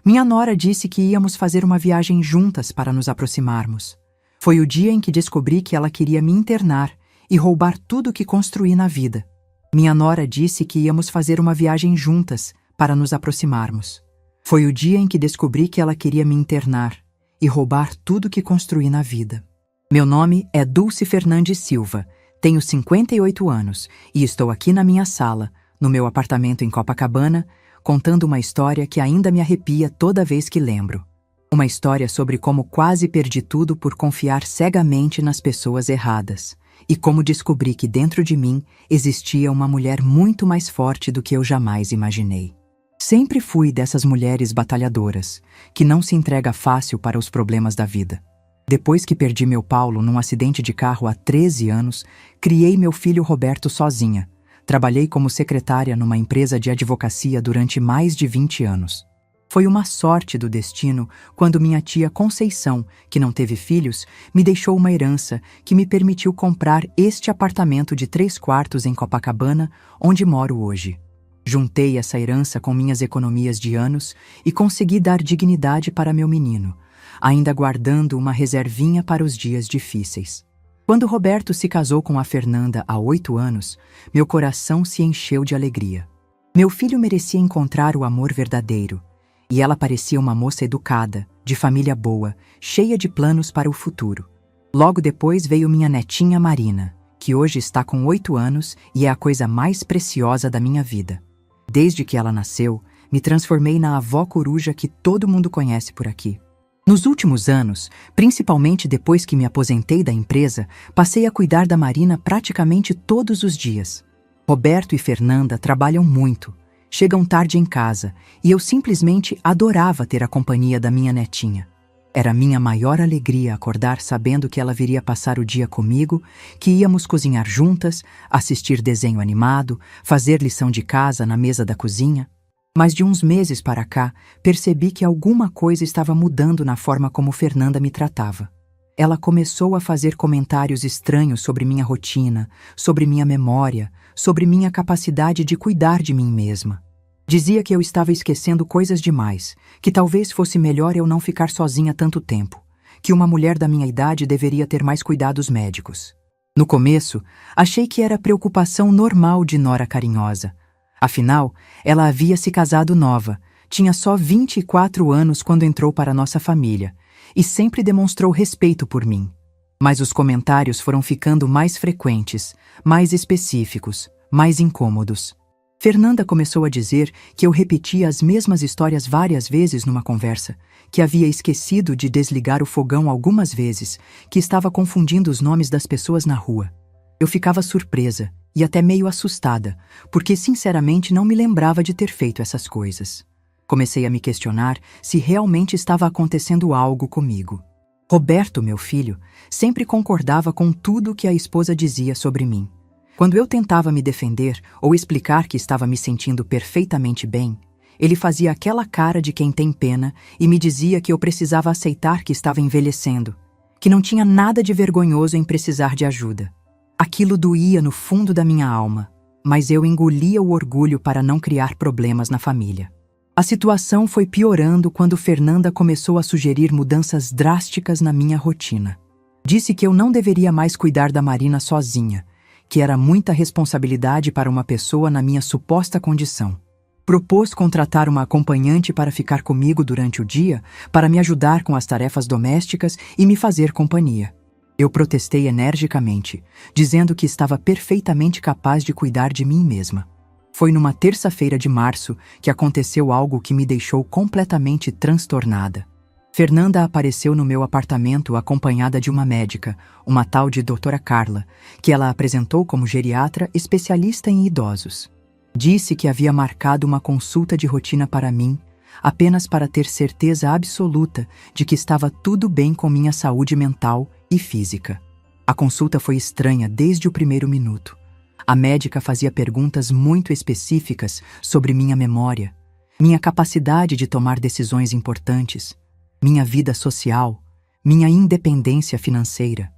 Minha nora disse que íamos fazer uma viagem juntas para nos aproximarmos. Foi o dia em que descobri que ela queria me internar e roubar tudo que construí na vida. Minha nora disse que íamos fazer uma viagem juntas para nos aproximarmos. Foi o dia em que descobri que ela queria me internar e roubar tudo que construí na vida. Meu nome é Dulce Fernandes Silva, tenho 58 anos e estou aqui na minha sala, no meu apartamento em Copacabana, contando uma história que ainda me arrepia toda vez que lembro. Uma história sobre como quase perdi tudo por confiar cegamente nas pessoas erradas e como descobri que dentro de mim existia uma mulher muito mais forte do que eu jamais imaginei. Sempre fui dessas mulheres batalhadoras, que não se entrega fácil para os problemas da vida. Depois que perdi meu Paulo num acidente de carro há 13 anos, criei meu filho Roberto sozinha. Trabalhei como secretária numa empresa de advocacia durante mais de 20 anos. Foi uma sorte do destino quando minha tia Conceição, que não teve filhos, me deixou uma herança que me permitiu comprar este apartamento de 3 quartos em Copacabana, onde moro hoje. Juntei essa herança com minhas economias de anos e consegui dar dignidade para meu menino, ainda guardando uma reservinha para os dias difíceis. Quando Roberto se casou com a Fernanda há 8 anos, meu coração se encheu de alegria. Meu filho merecia encontrar o amor verdadeiro, e ela parecia uma moça educada, de família boa, cheia de planos para o futuro. Logo depois veio minha netinha Marina, que hoje está com 8 anos e é a coisa mais preciosa da minha vida. Desde que ela nasceu, me transformei na avó coruja que todo mundo conhece por aqui. Nos últimos anos, principalmente depois que me aposentei da empresa, passei a cuidar da Marina praticamente todos os dias. Roberto e Fernanda trabalham muito, chegam tarde em casa, e eu simplesmente adorava ter a companhia da minha netinha. Era minha maior alegria acordar sabendo que ela viria passar o dia comigo, que íamos cozinhar juntas, assistir desenho animado, fazer lição de casa na mesa da cozinha. Mas de uns meses para cá, percebi que alguma coisa estava mudando na forma como Fernanda me tratava. Ela começou a fazer comentários estranhos sobre minha rotina, sobre minha memória, sobre minha capacidade de cuidar de mim mesma. Dizia que eu estava esquecendo coisas demais, que talvez fosse melhor eu não ficar sozinha tanto tempo, que uma mulher da minha idade deveria ter mais cuidados médicos. No começo, achei que era preocupação normal de nora carinhosa. Afinal, ela havia se casado nova, tinha só 24 anos quando entrou para nossa família, e sempre demonstrou respeito por mim. Mas os comentários foram ficando mais frequentes, mais específicos, mais incômodos. Fernanda começou a dizer que eu repetia as mesmas histórias várias vezes numa conversa, que havia esquecido de desligar o fogão algumas vezes, que estava confundindo os nomes das pessoas na rua. Eu ficava surpresa e até meio assustada, porque sinceramente não me lembrava de ter feito essas coisas. Comecei a me questionar se realmente estava acontecendo algo comigo. Roberto, meu filho, sempre concordava com tudo que a esposa dizia sobre mim. Quando eu tentava me defender ou explicar que estava me sentindo perfeitamente bem, ele fazia aquela cara de quem tem pena e me dizia que eu precisava aceitar que estava envelhecendo, que não tinha nada de vergonhoso em precisar de ajuda. Aquilo doía no fundo da minha alma, mas eu engolia o orgulho para não criar problemas na família. A situação foi piorando quando Fernanda começou a sugerir mudanças drásticas na minha rotina. Disse que eu não deveria mais cuidar da Marina sozinha, que era muita responsabilidade para uma pessoa na minha suposta condição. Propôs contratar uma acompanhante para ficar comigo durante o dia, para me ajudar com as tarefas domésticas e me fazer companhia. Eu protestei energicamente, dizendo que estava perfeitamente capaz de cuidar de mim mesma. Foi numa terça-feira de março que aconteceu algo que me deixou completamente transtornada. Fernanda apareceu no meu apartamento acompanhada de uma médica, uma tal de doutora Carla, que ela apresentou como geriatra especialista em idosos. Disse que havia marcado uma consulta de rotina para mim, apenas para ter certeza absoluta de que estava tudo bem com minha saúde mental e física. A consulta foi estranha desde o primeiro minuto. A médica fazia perguntas muito específicas sobre minha memória, minha capacidade de tomar decisões importantes, minha vida social, minha independência financeira.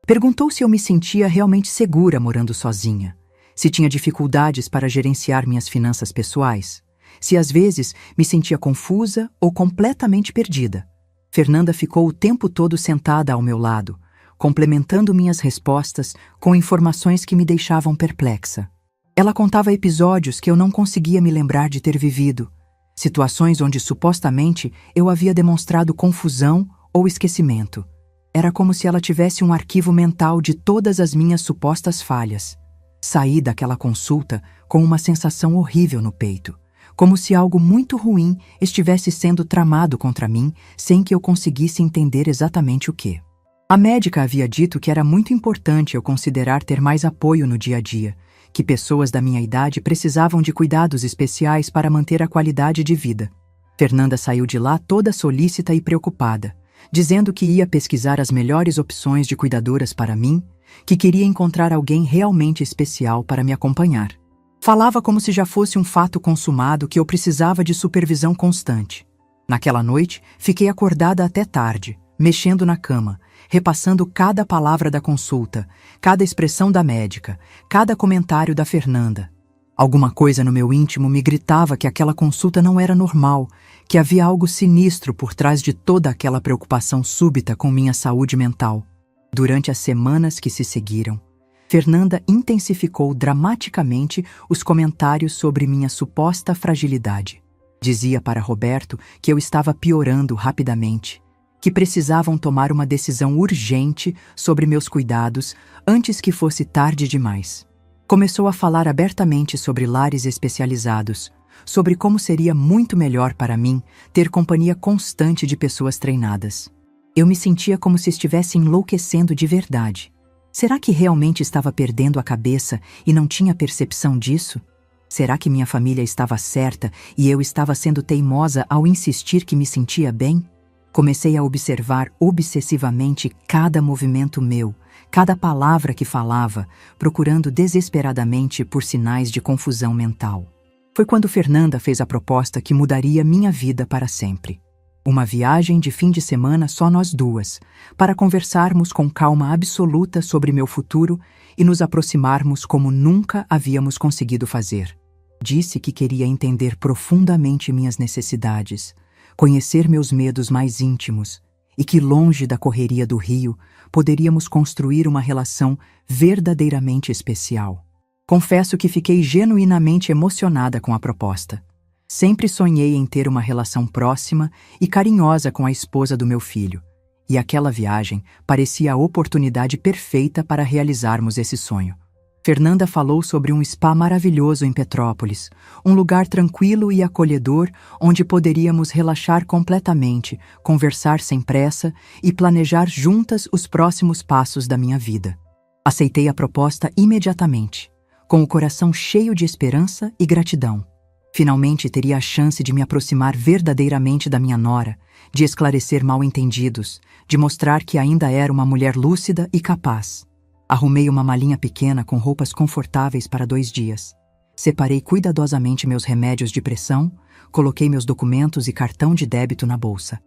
Perguntou se eu me sentia realmente segura morando sozinha, se tinha dificuldades para gerenciar minhas finanças pessoais, se às vezes me sentia confusa ou completamente perdida. Fernanda ficou o tempo todo sentada ao meu lado, complementando minhas respostas com informações que me deixavam perplexa. Ela contava episódios que eu não conseguia me lembrar de ter vivido, situações onde supostamente eu havia demonstrado confusão ou esquecimento. Era como se ela tivesse um arquivo mental de todas as minhas supostas falhas. Saí daquela consulta com uma sensação horrível no peito, como se algo muito ruim estivesse sendo tramado contra mim sem que eu conseguisse entender exatamente o que. A médica havia dito que era muito importante eu considerar ter mais apoio no dia a dia, que pessoas da minha idade precisavam de cuidados especiais para manter a qualidade de vida. Fernanda saiu de lá toda solícita e preocupada, dizendo que ia pesquisar as melhores opções de cuidadoras para mim, que queria encontrar alguém realmente especial para me acompanhar. Falava como se já fosse um fato consumado que eu precisava de supervisão constante. Naquela noite, fiquei acordada até tarde, mexendo na cama, repassando cada palavra da consulta, cada expressão da médica, cada comentário da Fernanda. Alguma coisa no meu íntimo me gritava que aquela consulta não era normal, que havia algo sinistro por trás de toda aquela preocupação súbita com minha saúde mental. Durante as semanas que se seguiram, Fernanda intensificou dramaticamente os comentários sobre minha suposta fragilidade. Dizia para Roberto que eu estava piorando rapidamente, que precisavam tomar uma decisão urgente sobre meus cuidados antes que fosse tarde demais. Começou a falar abertamente sobre lares especializados, sobre como seria muito melhor para mim ter companhia constante de pessoas treinadas. Eu me sentia como se estivesse enlouquecendo de verdade. Será que realmente estava perdendo a cabeça e não tinha percepção disso? Será que minha família estava certa e eu estava sendo teimosa ao insistir que me sentia bem? Comecei a observar obsessivamente cada movimento meu, cada palavra que falava, procurando desesperadamente por sinais de confusão mental. Foi quando Fernanda fez a proposta que mudaria minha vida para sempre. Uma viagem de fim de semana só nós duas, para conversarmos com calma absoluta sobre meu futuro e nos aproximarmos como nunca havíamos conseguido fazer. Disse que queria entender profundamente minhas necessidades, conhecer meus medos mais íntimos e que, longe da correria do Rio, poderíamos construir uma relação verdadeiramente especial. Confesso que fiquei genuinamente emocionada com a proposta. Sempre sonhei em ter uma relação próxima e carinhosa com a esposa do meu filho, e aquela viagem parecia a oportunidade perfeita para realizarmos esse sonho. Fernanda falou sobre um spa maravilhoso em Petrópolis, um lugar tranquilo e acolhedor onde poderíamos relaxar completamente, conversar sem pressa e planejar juntas os próximos passos da minha vida. Aceitei a proposta imediatamente, com o coração cheio de esperança e gratidão. Finalmente teria a chance de me aproximar verdadeiramente da minha nora, de esclarecer mal-entendidos, de mostrar que ainda era uma mulher lúcida e capaz. Arrumei uma malinha pequena com roupas confortáveis para 2 dias. Separei cuidadosamente meus remédios de pressão, coloquei meus documentos e cartão de débito na bolsa.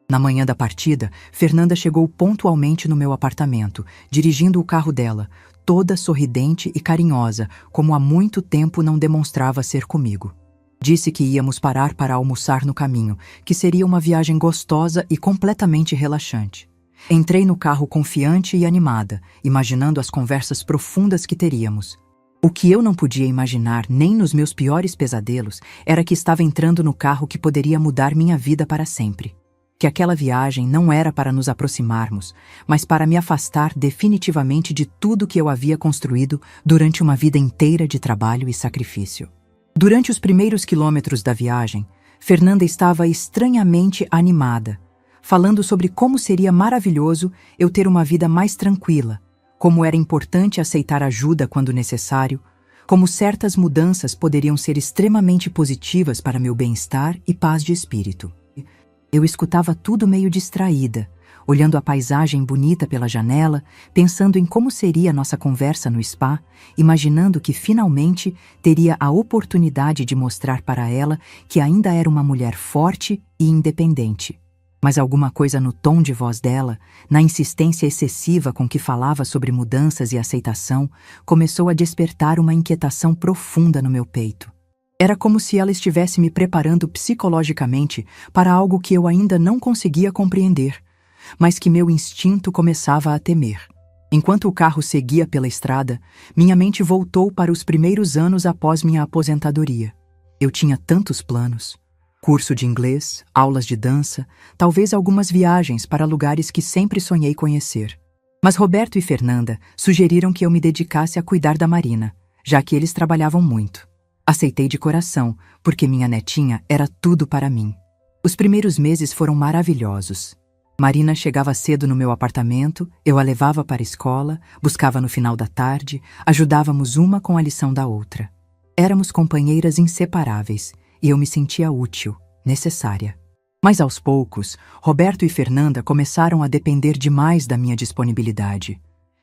Na manhã da partida, Fernanda chegou pontualmente no meu apartamento, dirigindo o carro dela, toda sorridente e carinhosa, como há muito tempo não demonstrava ser comigo. Disse que íamos parar para almoçar no caminho, que seria uma viagem gostosa e completamente relaxante. Entrei no carro confiante e animada, imaginando as conversas profundas que teríamos. O que eu não podia imaginar nem nos meus piores pesadelos era que estava entrando no carro que poderia mudar minha vida para sempre. Que aquela viagem não era para nos aproximarmos, mas para me afastar definitivamente de tudo que eu havia construído durante uma vida inteira de trabalho e sacrifício. Durante os primeiros quilômetros da viagem, Fernanda estava estranhamente animada, falando sobre como seria maravilhoso eu ter uma vida mais tranquila, como era importante aceitar ajuda quando necessário, como certas mudanças poderiam ser extremamente positivas para meu bem-estar e paz de espírito. Eu escutava tudo meio distraída, olhando a paisagem bonita pela janela, pensando em como seria a nossa conversa no spa, imaginando que finalmente teria a oportunidade de mostrar para ela que ainda era uma mulher forte e independente. Mas alguma coisa no tom de voz dela, na insistência excessiva com que falava sobre mudanças e aceitação, começou a despertar uma inquietação profunda no meu peito. Era como se ela estivesse me preparando psicologicamente para algo que eu ainda não conseguia compreender, mas que meu instinto começava a temer. Enquanto o carro seguia pela estrada, minha mente voltou para os primeiros anos após minha aposentadoria. Eu tinha tantos planos. Curso de inglês, aulas de dança, talvez algumas viagens para lugares que sempre sonhei conhecer. Mas Roberto e Fernanda sugeriram que eu me dedicasse a cuidar da Marina, já que eles trabalhavam muito. Aceitei de coração, porque minha netinha era tudo para mim. Os primeiros meses foram maravilhosos. Marina chegava cedo no meu apartamento, eu a levava para a escola, buscava no final da tarde, ajudávamos uma com a lição da outra. Éramos companheiras inseparáveis e eu me sentia útil, necessária. Mas aos poucos, Roberto e Fernanda começaram a depender demais da minha disponibilidade.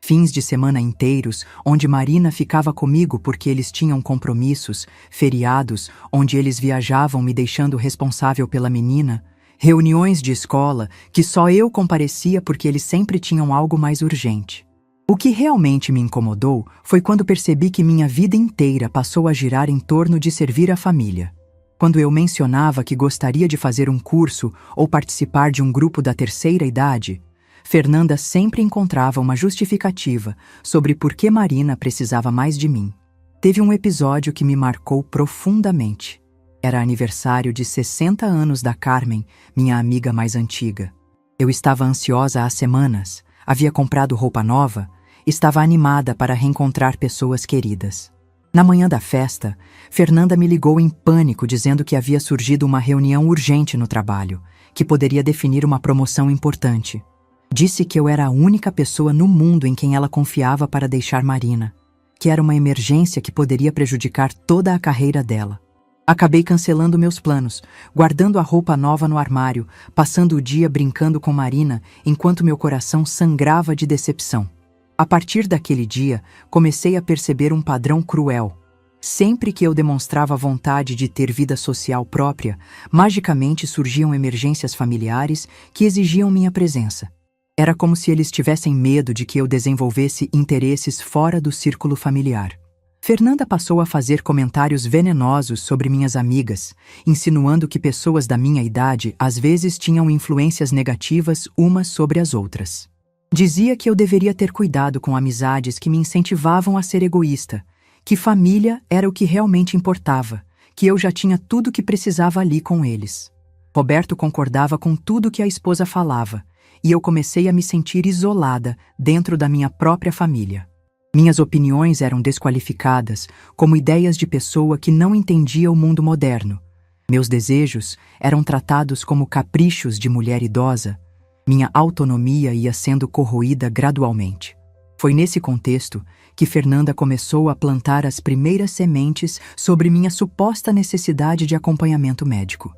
Fins de semana inteiros, onde Marina ficava comigo porque eles tinham compromissos, feriados, onde eles viajavam me deixando responsável pela menina, reuniões de escola que só eu comparecia porque eles sempre tinham algo mais urgente. O que realmente me incomodou foi quando percebi que minha vida inteira passou a girar em torno de servir a família. Quando eu mencionava que gostaria de fazer um curso ou participar de um grupo da terceira idade, Fernanda sempre encontrava uma justificativa sobre por que Marina precisava mais de mim. Teve um episódio que me marcou profundamente. Era aniversário de 60 anos da Carmen, minha amiga mais antiga. Eu estava ansiosa há semanas, havia comprado roupa nova, estava animada para reencontrar pessoas queridas. Na manhã da festa, Fernanda me ligou em pânico dizendo que havia surgido uma reunião urgente no trabalho, que poderia definir uma promoção importante. Disse que eu era a única pessoa no mundo em quem ela confiava para deixar Marina, que era uma emergência que poderia prejudicar toda a carreira dela. Acabei cancelando meus planos, guardando a roupa nova no armário, passando o dia brincando com Marina enquanto meu coração sangrava de decepção. A partir daquele dia, comecei a perceber um padrão cruel. Sempre que eu demonstrava vontade de ter vida social própria, magicamente surgiam emergências familiares que exigiam minha presença. Era como se eles tivessem medo de que eu desenvolvesse interesses fora do círculo familiar. Fernanda passou a fazer comentários venenosos sobre minhas amigas, insinuando que pessoas da minha idade às vezes tinham influências negativas umas sobre as outras. Dizia que eu deveria ter cuidado com amizades que me incentivavam a ser egoísta, que família era o que realmente importava, que eu já tinha tudo o que precisava ali com eles. Roberto concordava com tudo que a esposa falava, e eu comecei a me sentir isolada dentro da minha própria família. Minhas opiniões eram desqualificadas como ideias de pessoa que não entendia o mundo moderno. Meus desejos eram tratados como caprichos de mulher idosa. Minha autonomia ia sendo corroída gradualmente. Foi nesse contexto que Fernanda começou a plantar as primeiras sementes sobre minha suposta necessidade de acompanhamento médico.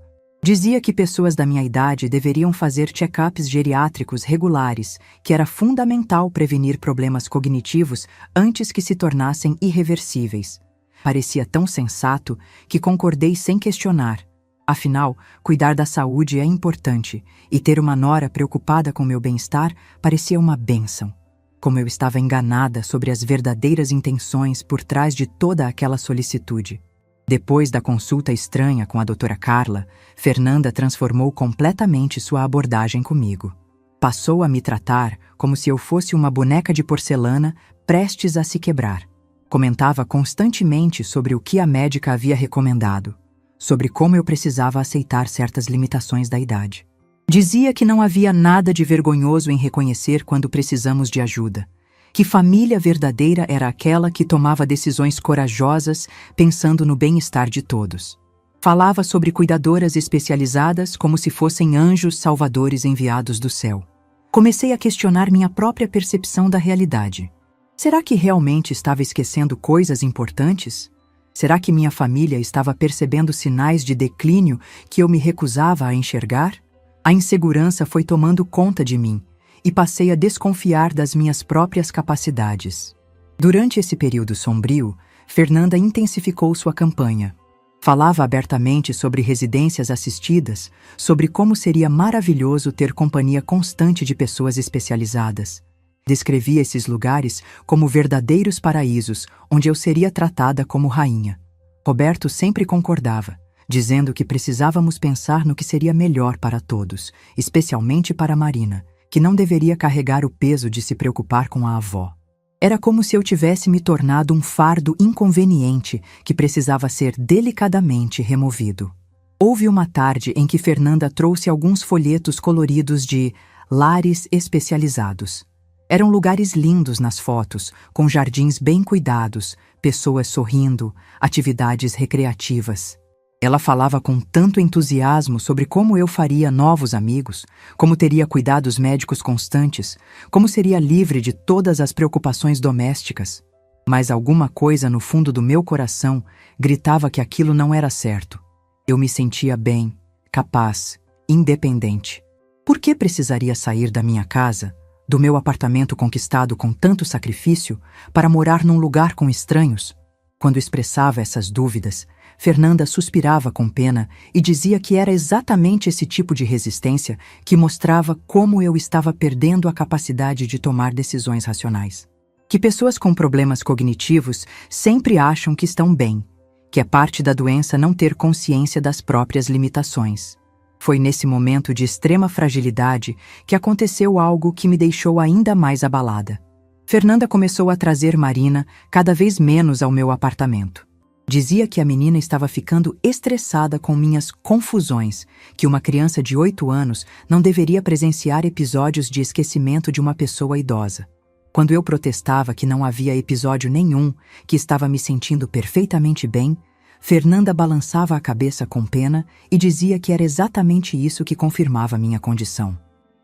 Dizia que pessoas da minha idade deveriam fazer check-ups geriátricos regulares, que era fundamental prevenir problemas cognitivos antes que se tornassem irreversíveis. Parecia tão sensato que concordei sem questionar. Afinal, cuidar da saúde é importante, e ter uma nora preocupada com meu bem-estar parecia uma bênção. Como eu estava enganada sobre as verdadeiras intenções por trás de toda aquela solicitude. Depois da consulta estranha com a doutora Carla, Fernanda transformou completamente sua abordagem comigo. Passou a me tratar como se eu fosse uma boneca de porcelana prestes a se quebrar. Comentava constantemente sobre o que a médica havia recomendado, sobre como eu precisava aceitar certas limitações da idade. Dizia que não havia nada de vergonhoso em reconhecer quando precisamos de ajuda, que família verdadeira era aquela que tomava decisões corajosas pensando no bem-estar de todos. Falava sobre cuidadoras especializadas como se fossem anjos salvadores enviados do céu. Comecei a questionar minha própria percepção da realidade. Será que realmente estava esquecendo coisas importantes? Será que minha família estava percebendo sinais de declínio que eu me recusava a enxergar? A insegurança foi tomando conta de mim, e passei a desconfiar das minhas próprias capacidades. Durante esse período sombrio, Fernanda intensificou sua campanha. Falava abertamente sobre residências assistidas, sobre como seria maravilhoso ter companhia constante de pessoas especializadas. Descrevia esses lugares como verdadeiros paraísos, onde eu seria tratada como rainha. Roberto sempre concordava, dizendo que precisávamos pensar no que seria melhor para todos, especialmente para Marina, que não deveria carregar o peso de se preocupar com a avó. Era como se eu tivesse me tornado um fardo inconveniente que precisava ser delicadamente removido. Houve uma tarde em que Fernanda trouxe alguns folhetos coloridos de lares especializados. Eram lugares lindos nas fotos, com jardins bem cuidados, pessoas sorrindo, atividades recreativas. Ela falava com tanto entusiasmo sobre como eu faria novos amigos, como teria cuidados médicos constantes, como seria livre de todas as preocupações domésticas. Mas alguma coisa no fundo do meu coração gritava que aquilo não era certo. Eu me sentia bem, capaz, independente. Por que precisaria sair da minha casa, do meu apartamento conquistado com tanto sacrifício, para morar num lugar com estranhos? Quando expressava essas dúvidas, Fernanda suspirava com pena e dizia que era exatamente esse tipo de resistência que mostrava como eu estava perdendo a capacidade de tomar decisões racionais. Que pessoas com problemas cognitivos sempre acham que estão bem, que é parte da doença não ter consciência das próprias limitações. Foi nesse momento de extrema fragilidade que aconteceu algo que me deixou ainda mais abalada. Fernanda começou a trazer Marina cada vez menos ao meu apartamento. Dizia que a menina estava ficando estressada com minhas confusões, que uma criança de 8 anos não deveria presenciar episódios de esquecimento de uma pessoa idosa. Quando eu protestava que não havia episódio nenhum, que estava me sentindo perfeitamente bem, Fernanda balançava a cabeça com pena e dizia que era exatamente isso que confirmava minha condição.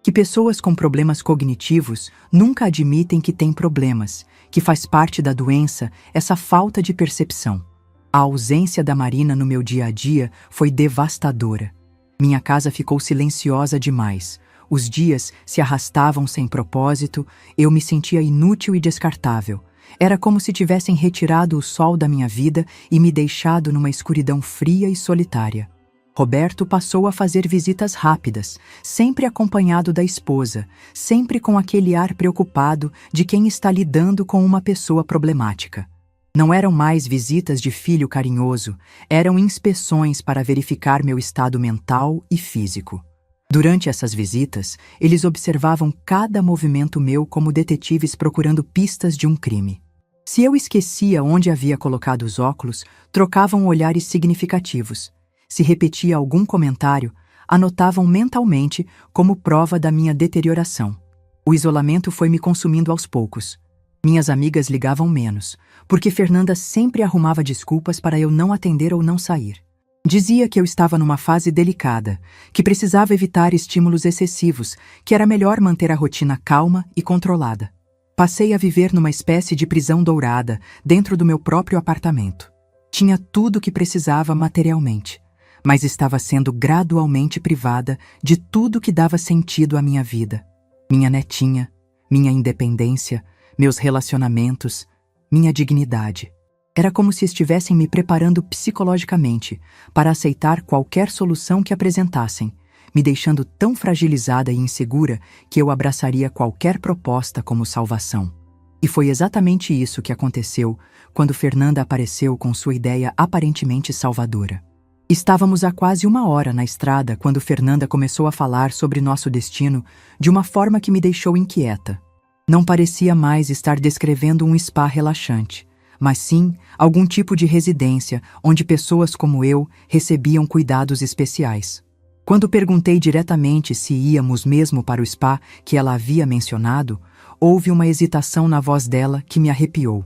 Que pessoas com problemas cognitivos nunca admitem que têm problemas, que faz parte da doença essa falta de percepção. A ausência da Marina no meu dia a dia foi devastadora. Minha casa ficou silenciosa demais. Os dias se arrastavam sem propósito, eu me sentia inútil e descartável. Era como se tivessem retirado o sol da minha vida e me deixado numa escuridão fria e solitária. Roberto passou a fazer visitas rápidas, sempre acompanhado da esposa, sempre com aquele ar preocupado de quem está lidando com uma pessoa problemática. Não eram mais visitas de filho carinhoso, eram inspeções para verificar meu estado mental e físico. Durante essas visitas, eles observavam cada movimento meu como detetives procurando pistas de um crime. Se eu esquecia onde havia colocado os óculos, trocavam olhares significativos. Se repetia algum comentário, anotavam mentalmente como prova da minha deterioração. O isolamento foi me consumindo aos poucos. Minhas amigas ligavam menos, porque Fernanda sempre arrumava desculpas para eu não atender ou não sair. Dizia que eu estava numa fase delicada, que precisava evitar estímulos excessivos, que era melhor manter a rotina calma e controlada. Passei a viver numa espécie de prisão dourada, dentro do meu próprio apartamento. Tinha tudo o que precisava materialmente, mas estava sendo gradualmente privada de tudo que dava sentido à minha vida. Minha netinha, minha independência, meus relacionamentos, minha dignidade. Era como se estivessem me preparando psicologicamente para aceitar qualquer solução que apresentassem, me deixando tão fragilizada e insegura que eu abraçaria qualquer proposta como salvação. E foi exatamente isso que aconteceu quando Fernanda apareceu com sua ideia aparentemente salvadora. Estávamos há quase 1 hora na estrada quando Fernanda começou a falar sobre nosso destino de uma forma que me deixou inquieta. Não parecia mais estar descrevendo um spa relaxante, mas sim algum tipo de residência onde pessoas como eu recebiam cuidados especiais. Quando perguntei diretamente se íamos mesmo para o spa que ela havia mencionado, houve uma hesitação na voz dela que me arrepiou.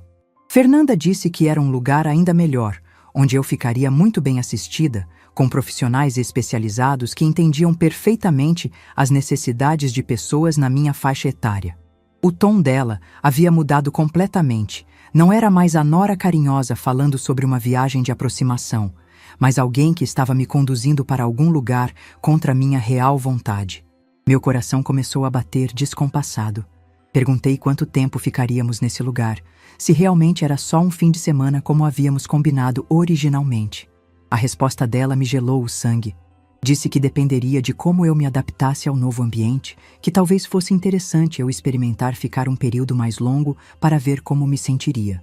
Fernanda disse que era um lugar ainda melhor, onde eu ficaria muito bem assistida, com profissionais especializados que entendiam perfeitamente as necessidades de pessoas na minha faixa etária. O tom dela havia mudado completamente. Não era mais a nora carinhosa falando sobre uma viagem de aproximação, mas alguém que estava me conduzindo para algum lugar contra minha real vontade. Meu coração começou a bater descompassado. Perguntei quanto tempo ficaríamos nesse lugar, se realmente era só um fim de semana como havíamos combinado originalmente. A resposta dela me gelou o sangue. Disse que dependeria de como eu me adaptasse ao novo ambiente, que talvez fosse interessante eu experimentar ficar um período mais longo para ver como me sentiria.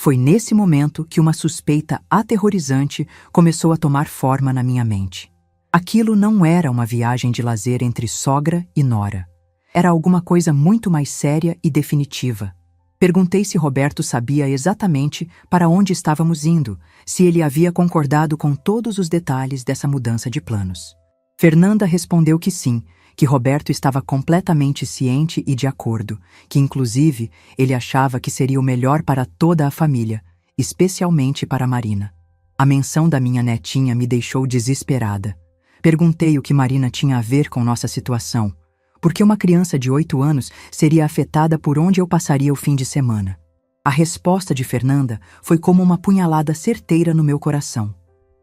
Foi nesse momento que uma suspeita aterrorizante começou a tomar forma na minha mente. Aquilo não era uma viagem de lazer entre sogra e nora. Era alguma coisa muito mais séria e definitiva. Perguntei se Roberto sabia exatamente para onde estávamos indo, se ele havia concordado com todos os detalhes dessa mudança de planos. Fernanda respondeu que sim, que Roberto estava completamente ciente e de acordo, que inclusive ele achava que seria o melhor para toda a família, especialmente para Marina. A menção da minha netinha me deixou desesperada. Perguntei o que Marina tinha a ver com nossa situação, porque uma criança de 8 anos seria afetada por onde eu passaria o fim de semana. A resposta de Fernanda foi como uma punhalada certeira no meu coração.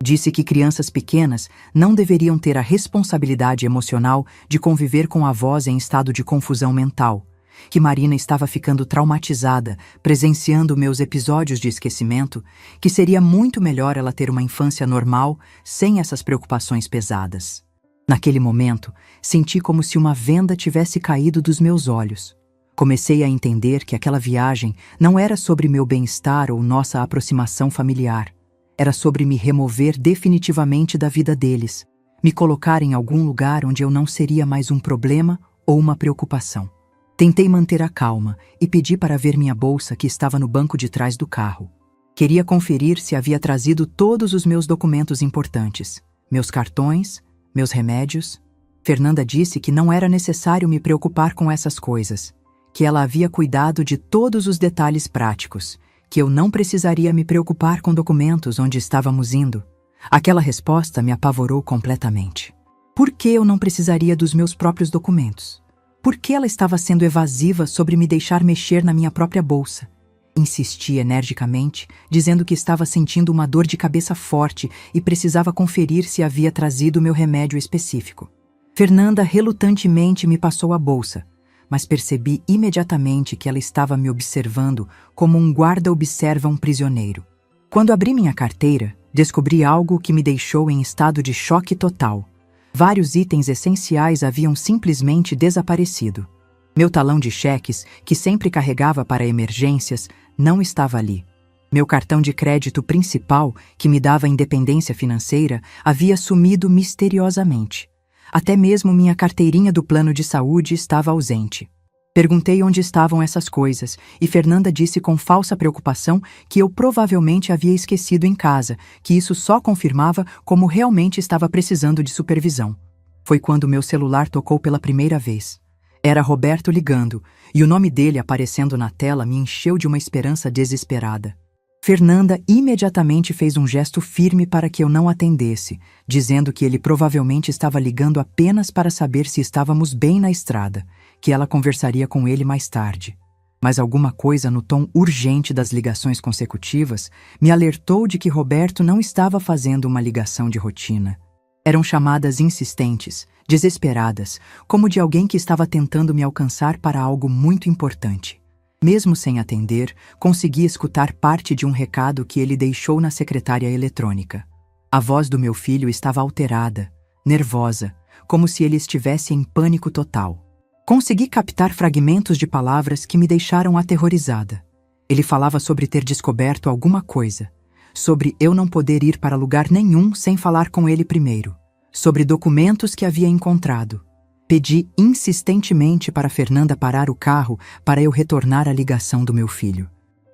Disse que crianças pequenas não deveriam ter a responsabilidade emocional de conviver com avós em estado de confusão mental, que Marina estava ficando traumatizada, presenciando meus episódios de esquecimento, que seria muito melhor ela ter uma infância normal, sem essas preocupações pesadas. Naquele momento, senti como se uma venda tivesse caído dos meus olhos. Comecei a entender que aquela viagem não era sobre meu bem-estar ou nossa aproximação familiar. Era sobre me remover definitivamente da vida deles, me colocar em algum lugar onde eu não seria mais um problema ou uma preocupação. Tentei manter a calma e pedi para ver minha bolsa que estava no banco de trás do carro. Queria conferir se havia trazido todos os meus documentos importantes, meus cartões, meus remédios. Fernanda disse que não era necessário me preocupar com essas coisas, que ela havia cuidado de todos os detalhes práticos, que eu não precisaria me preocupar com documentos onde estávamos indo. Aquela resposta me apavorou completamente. Por que eu não precisaria dos meus próprios documentos? Por que ela estava sendo evasiva sobre me deixar mexer na minha própria bolsa? Insisti energicamente, dizendo que estava sentindo uma dor de cabeça forte e precisava conferir se havia trazido meu remédio específico. Fernanda relutantemente me passou a bolsa, mas percebi imediatamente que ela estava me observando como um guarda observa um prisioneiro. Quando abri minha carteira, descobri algo que me deixou em estado de choque total. Vários itens essenciais haviam simplesmente desaparecido. Meu talão de cheques, que sempre carregava para emergências, não estava ali. Meu cartão de crédito principal, que me dava independência financeira, havia sumido misteriosamente. Até mesmo minha carteirinha do plano de saúde estava ausente. Perguntei onde estavam essas coisas, e Fernanda disse com falsa preocupação que eu provavelmente havia esquecido em casa, que isso só confirmava como realmente estava precisando de supervisão. Foi quando meu celular tocou pela primeira vez. Era Roberto ligando, e o nome dele aparecendo na tela me encheu de uma esperança desesperada. Fernanda imediatamente fez um gesto firme para que eu não atendesse, dizendo que ele provavelmente estava ligando apenas para saber se estávamos bem na estrada, que ela conversaria com ele mais tarde. Mas alguma coisa no tom urgente das ligações consecutivas me alertou de que Roberto não estava fazendo uma ligação de rotina. Eram chamadas insistentes, desesperadas, como de alguém que estava tentando me alcançar para algo muito importante. Mesmo sem atender, consegui escutar parte de um recado que ele deixou na secretária eletrônica. A voz do meu filho estava alterada, nervosa, como se ele estivesse em pânico total. Consegui captar fragmentos de palavras que me deixaram aterrorizada. Ele falava sobre ter descoberto alguma coisa, sobre eu não poder ir para lugar nenhum sem falar com ele primeiro, sobre documentos que havia encontrado. Pedi insistentemente para Fernanda parar o carro para eu retornar à ligação do meu filho.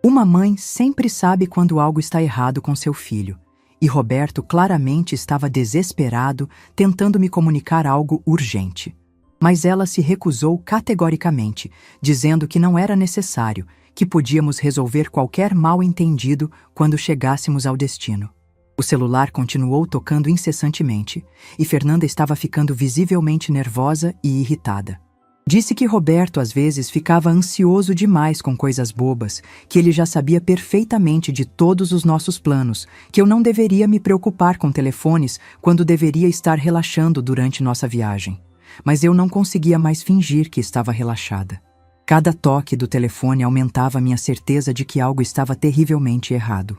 Uma mãe sempre sabe quando algo está errado com seu filho, e Roberto claramente estava desesperado, tentando me comunicar algo urgente. Mas ela se recusou categoricamente, dizendo que não era necessário, que podíamos resolver qualquer mal-entendido quando chegássemos ao destino. O celular continuou tocando incessantemente, e Fernanda estava ficando visivelmente nervosa e irritada. Disse que Roberto às vezes ficava ansioso demais com coisas bobas, que ele já sabia perfeitamente de todos os nossos planos, que eu não deveria me preocupar com telefones quando deveria estar relaxando durante nossa viagem. Mas eu não conseguia mais fingir que estava relaxada. Cada toque do telefone aumentava minha certeza de que algo estava terrivelmente errado.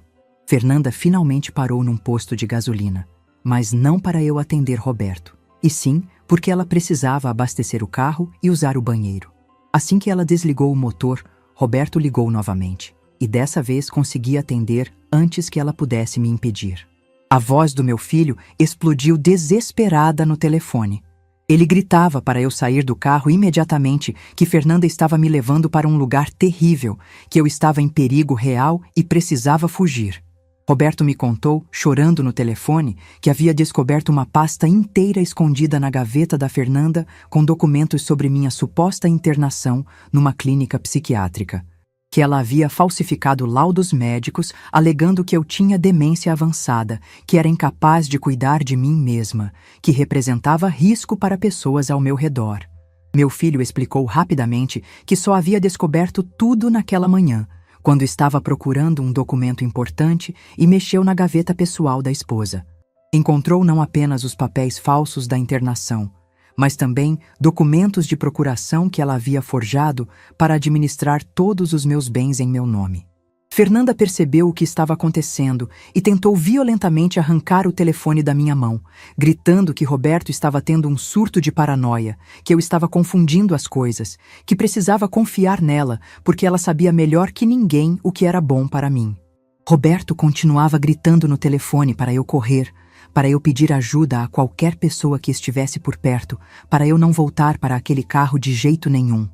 Fernanda finalmente parou num posto de gasolina, mas não para eu atender Roberto, e sim porque ela precisava abastecer o carro e usar o banheiro. Assim que ela desligou o motor, Roberto ligou novamente. e dessa vez consegui atender antes que ela pudesse me impedir. A voz do meu filho explodiu desesperada no telefone. Ele gritava para eu sair do carro imediatamente, que Fernanda estava me levando para um lugar terrível, que eu estava em perigo real e precisava fugir. Roberto me contou, chorando no telefone, que havia descoberto uma pasta inteira escondida na gaveta da Fernanda com documentos sobre minha suposta internação numa clínica psiquiátrica. Que ela havia falsificado laudos médicos alegando que eu tinha demência avançada, que era incapaz de cuidar de mim mesma, que representava risco para pessoas ao meu redor. Meu filho explicou rapidamente que só havia descoberto tudo naquela manhã, quando estava procurando um documento importante e mexeu na gaveta pessoal da esposa. Encontrou não apenas os papéis falsos da internação, mas também documentos de procuração que ela havia forjado para administrar todos os meus bens em meu nome. Fernanda percebeu o que estava acontecendo e tentou violentamente arrancar o telefone da minha mão, gritando que Roberto estava tendo um surto de paranoia, que eu estava confundindo as coisas, que precisava confiar nela porque ela sabia melhor que ninguém o que era bom para mim. Roberto continuava gritando no telefone para eu correr, para eu pedir ajuda a qualquer pessoa que estivesse por perto, para eu não voltar para aquele carro de jeito nenhum.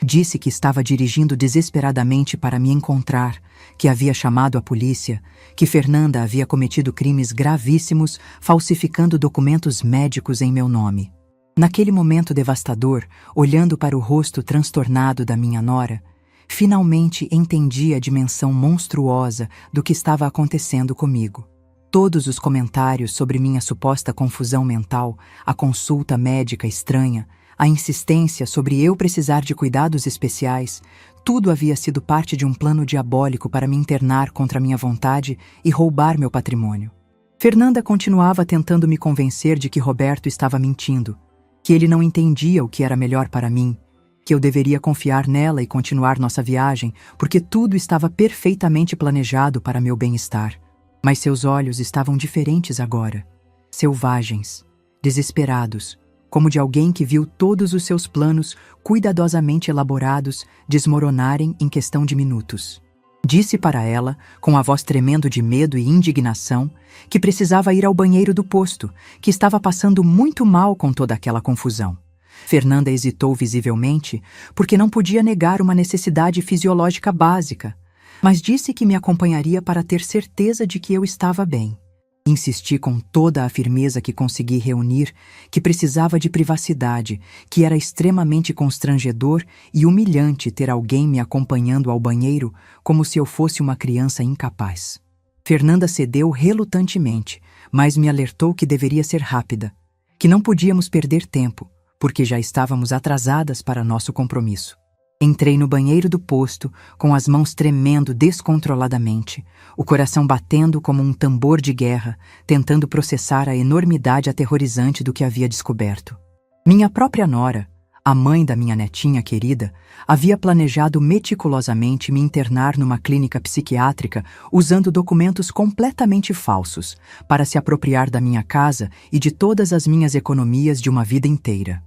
Disse que estava dirigindo desesperadamente para me encontrar, que havia chamado a polícia, que Fernanda havia cometido crimes gravíssimos falsificando documentos médicos em meu nome. Naquele momento devastador, olhando para o rosto transtornado da minha nora, finalmente entendi a dimensão monstruosa do que estava acontecendo comigo. Todos os comentários sobre minha suposta confusão mental, a consulta médica estranha, a insistência sobre eu precisar de cuidados especiais, tudo havia sido parte de um plano diabólico para me internar contra minha vontade e roubar meu patrimônio. Fernanda continuava tentando me convencer de que Roberto estava mentindo, que ele não entendia o que era melhor para mim, que eu deveria confiar nela e continuar nossa viagem, porque tudo estava perfeitamente planejado para meu bem-estar. Mas seus olhos estavam diferentes agora, selvagens, desesperados, como de alguém que viu todos os seus planos cuidadosamente elaborados desmoronarem em questão de minutos. Disse para ela, com a voz tremendo de medo e indignação, que precisava ir ao banheiro do posto, que estava passando muito mal com toda aquela confusão. Fernanda hesitou visivelmente, porque não podia negar uma necessidade fisiológica básica, mas disse que me acompanharia para ter certeza de que eu estava bem. Insisti com toda a firmeza que consegui reunir que precisava de privacidade, que era extremamente constrangedor e humilhante ter alguém me acompanhando ao banheiro como se eu fosse uma criança incapaz. Fernanda cedeu relutantemente, mas me alertou que deveria ser rápida, que não podíamos perder tempo, porque já estávamos atrasadas para nosso compromisso. Entrei no banheiro do posto, com as mãos tremendo descontroladamente, o coração batendo como um tambor de guerra, tentando processar a enormidade aterrorizante do que havia descoberto. Minha própria nora, a mãe da minha netinha querida, havia planejado meticulosamente me internar numa clínica psiquiátrica usando documentos completamente falsos para se apropriar da minha casa e de todas as minhas economias de uma vida inteira.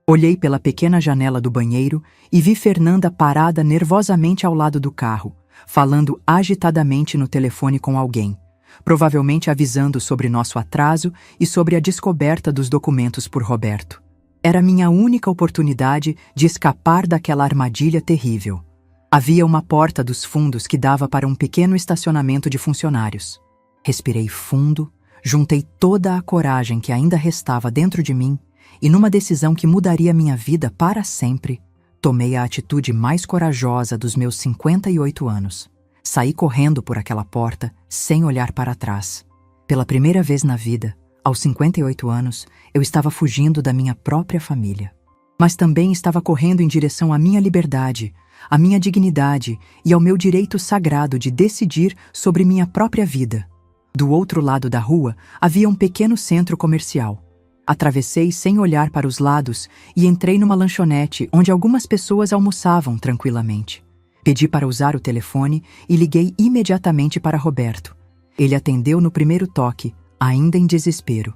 Olhei pela pequena janela do banheiro e vi Fernanda parada nervosamente ao lado do carro, falando agitadamente no telefone com alguém, provavelmente avisando sobre nosso atraso e sobre a descoberta dos documentos por Roberto. Era minha única oportunidade de escapar daquela armadilha terrível. Havia uma porta dos fundos que dava para um pequeno estacionamento de funcionários. Respirei fundo, juntei toda a coragem que ainda restava dentro de mim e, numa decisão que mudaria minha vida para sempre, tomei a atitude mais corajosa dos meus 58 anos. Saí correndo por aquela porta, sem olhar para trás. Pela primeira vez na vida, aos 58 anos, eu estava fugindo da minha própria família. Mas também estava correndo em direção à minha liberdade, à minha dignidade e ao meu direito sagrado de decidir sobre minha própria vida. Do outro lado da rua havia um pequeno centro comercial. Atravessei sem olhar para os lados e entrei numa lanchonete onde algumas pessoas almoçavam tranquilamente. Pedi para usar o telefone e liguei imediatamente para Roberto. Ele atendeu no primeiro toque, ainda em desespero.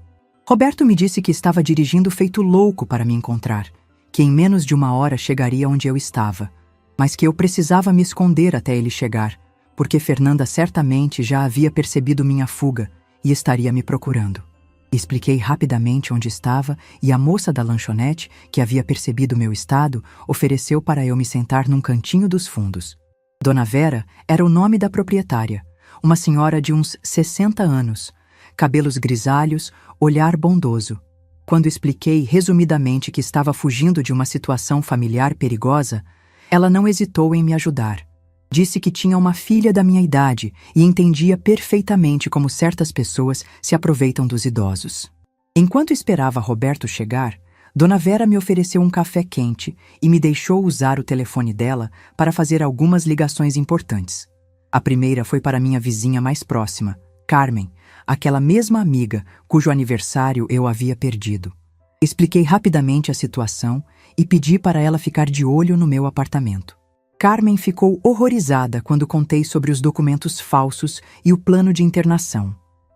Roberto me disse que estava dirigindo feito louco para me encontrar, que em menos de 1 hora chegaria onde eu estava, mas que eu precisava me esconder até ele chegar, porque Fernanda certamente já havia percebido minha fuga e estaria me procurando. Expliquei rapidamente onde estava e a moça da lanchonete, que havia percebido meu estado, ofereceu para eu me sentar num cantinho dos fundos. Dona Vera era o nome da proprietária, uma senhora de uns 60 anos, cabelos grisalhos, olhar bondoso. Quando expliquei resumidamente que estava fugindo de uma situação familiar perigosa, ela não hesitou em me ajudar. Disse que tinha uma filha da minha idade e entendia perfeitamente como certas pessoas se aproveitam dos idosos. Enquanto esperava Roberto chegar, Dona Vera me ofereceu um café quente e me deixou usar o telefone dela para fazer algumas ligações importantes. A primeira foi para minha vizinha mais próxima, Carmen, aquela mesma amiga cujo aniversário eu havia perdido. Expliquei rapidamente a situação e pedi para ela ficar de olho no meu apartamento. Carmen ficou horrorizada quando contei sobre os documentos falsos e o plano de internação.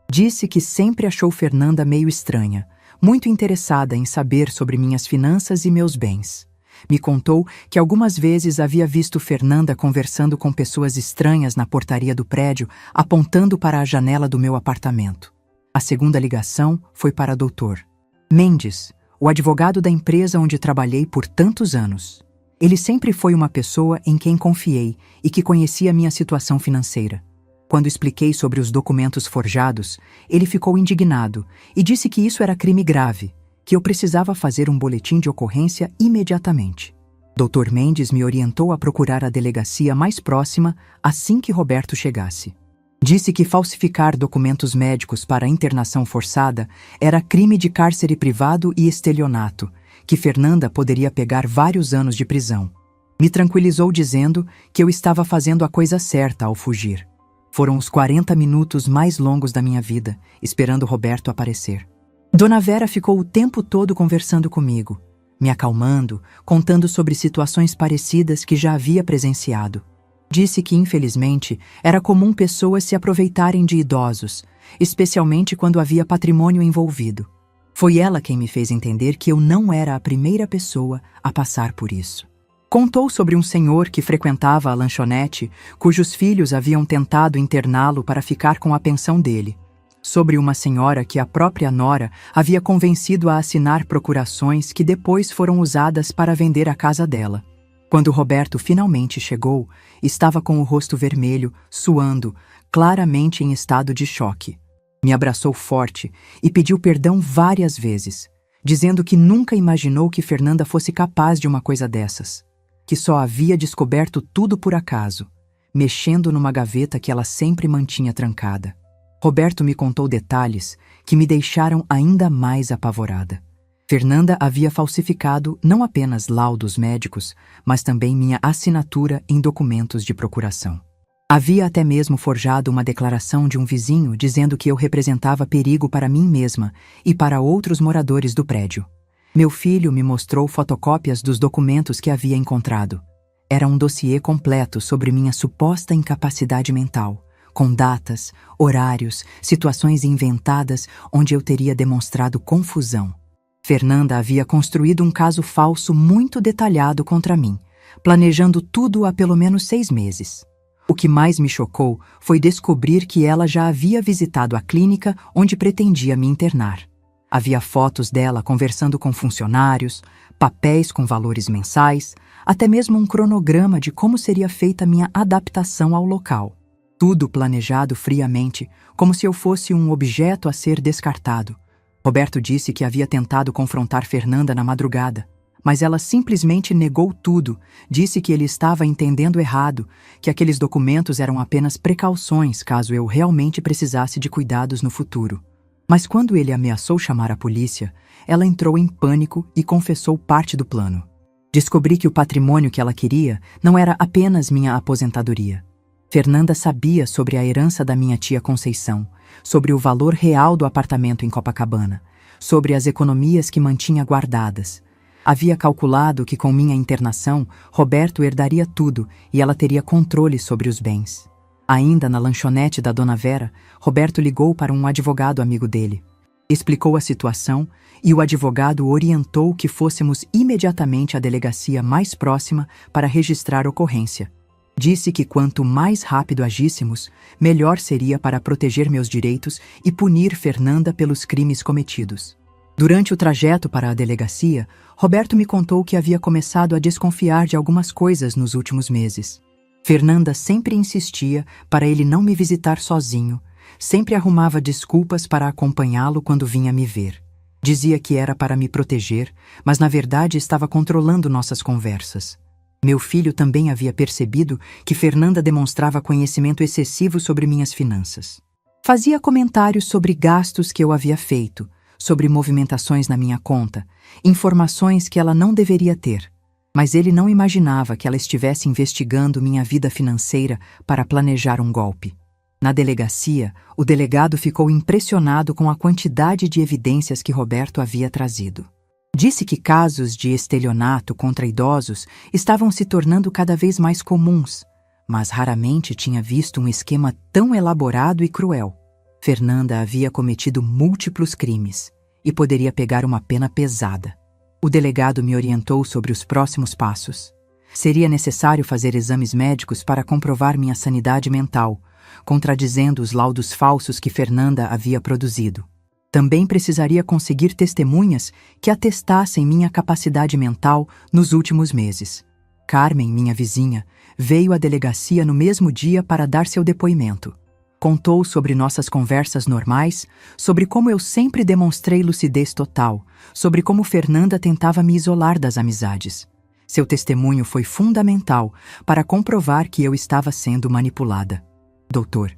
Disse que sempre achou Fernanda meio estranha, muito interessada em saber sobre minhas finanças e meus bens. Me contou que algumas vezes havia visto Fernanda conversando com pessoas estranhas na portaria do prédio, apontando para a janela do meu apartamento. A segunda ligação foi para Dr. Mendes, o advogado da empresa onde trabalhei por tantos anos. Ele sempre foi uma pessoa em quem confiei e que conhecia minha situação financeira. Quando expliquei sobre os documentos forjados, ele ficou indignado e disse que isso era crime grave, que eu precisava fazer um boletim de ocorrência imediatamente. Dr. Mendes me orientou a procurar a delegacia mais próxima assim que Roberto chegasse. Disse que falsificar documentos médicos para internação forçada era crime de cárcere privado e estelionato, que Fernanda poderia pegar vários anos de prisão. Me tranquilizou dizendo que eu estava fazendo a coisa certa ao fugir. Foram os 40 minutos mais longos da minha vida, esperando Roberto aparecer. Dona Vera ficou o tempo todo conversando comigo, me acalmando, contando sobre situações parecidas que já havia presenciado. Disse que, infelizmente, era comum pessoas se aproveitarem de idosos, especialmente quando havia patrimônio envolvido. Foi ela quem me fez entender que eu não era a primeira pessoa a passar por isso. Contou sobre um senhor que frequentava a lanchonete, cujos filhos haviam tentado interná-lo para ficar com a pensão dele. Sobre uma senhora que a própria nora havia convencido a assinar procurações que depois foram usadas para vender a casa dela. Quando Roberto finalmente chegou, estava com o rosto vermelho, suando, claramente em estado de choque. Me abraçou forte e pediu perdão várias vezes, dizendo que nunca imaginou que Fernanda fosse capaz de uma coisa dessas, que só havia descoberto tudo por acaso, mexendo numa gaveta que ela sempre mantinha trancada. Roberto me contou detalhes que me deixaram ainda mais apavorada. Fernanda havia falsificado não apenas laudos médicos, mas também minha assinatura em documentos de procuração. Havia até mesmo forjado uma declaração de um vizinho dizendo que eu representava perigo para mim mesma e para outros moradores do prédio. Meu filho me mostrou fotocópias dos documentos que havia encontrado. Era um dossiê completo sobre minha suposta incapacidade mental, com datas, horários, situações inventadas onde eu teria demonstrado confusão. Fernanda havia construído um caso falso muito detalhado contra mim, planejando tudo há pelo menos 6 meses. O que mais me chocou foi descobrir que ela já havia visitado a clínica onde pretendia me internar. Havia fotos dela conversando com funcionários, papéis com valores mensais, até mesmo um cronograma de como seria feita minha adaptação ao local. Tudo planejado friamente, como se eu fosse um objeto a ser descartado. Roberto disse que havia tentado confrontar Fernanda na madrugada, mas ela simplesmente negou tudo, disse que ele estava entendendo errado, que aqueles documentos eram apenas precauções caso eu realmente precisasse de cuidados no futuro. Mas quando ele ameaçou chamar a polícia, ela entrou em pânico e confessou parte do plano. Descobri que o patrimônio que ela queria não era apenas minha aposentadoria. Fernanda sabia sobre a herança da minha tia Conceição, sobre o valor real do apartamento em Copacabana, sobre as economias que mantinha guardadas. Havia calculado que com minha internação, Roberto herdaria tudo e ela teria controle sobre os bens. Ainda na lanchonete da Dona Vera, Roberto ligou para um advogado amigo dele. Explicou a situação e o advogado orientou que fôssemos imediatamente à delegacia mais próxima para registrar ocorrência. Disse que quanto mais rápido agíssemos, melhor seria para proteger meus direitos e punir Fernanda pelos crimes cometidos. Durante o trajeto para a delegacia, Roberto me contou que havia começado a desconfiar de algumas coisas nos últimos meses. Fernanda sempre insistia para ele não me visitar sozinho, sempre arrumava desculpas para acompanhá-lo quando vinha me ver. Dizia que era para me proteger, mas na verdade estava controlando nossas conversas. Meu filho também havia percebido que Fernanda demonstrava conhecimento excessivo sobre minhas finanças. Fazia comentários sobre gastos que eu havia feito, sobre movimentações na minha conta, informações que ela não deveria ter. Mas ele não imaginava que ela estivesse investigando minha vida financeira para planejar um golpe. Na delegacia, o delegado ficou impressionado com a quantidade de evidências que Roberto havia trazido. Disse que casos de estelionato contra idosos estavam se tornando cada vez mais comuns, mas raramente tinha visto um esquema tão elaborado e cruel. Fernanda havia cometido múltiplos crimes e poderia pegar uma pena pesada. O delegado me orientou sobre os próximos passos. Seria necessário fazer exames médicos para comprovar minha sanidade mental, contradizendo os laudos falsos que Fernanda havia produzido. Também precisaria conseguir testemunhas que atestassem minha capacidade mental nos últimos meses. Carmen, minha vizinha, veio à delegacia no mesmo dia para dar seu depoimento. Contou sobre nossas conversas normais, sobre como eu sempre demonstrei lucidez total, sobre como Fernanda tentava me isolar das amizades. Seu testemunho foi fundamental para comprovar que eu estava sendo manipulada. Doutor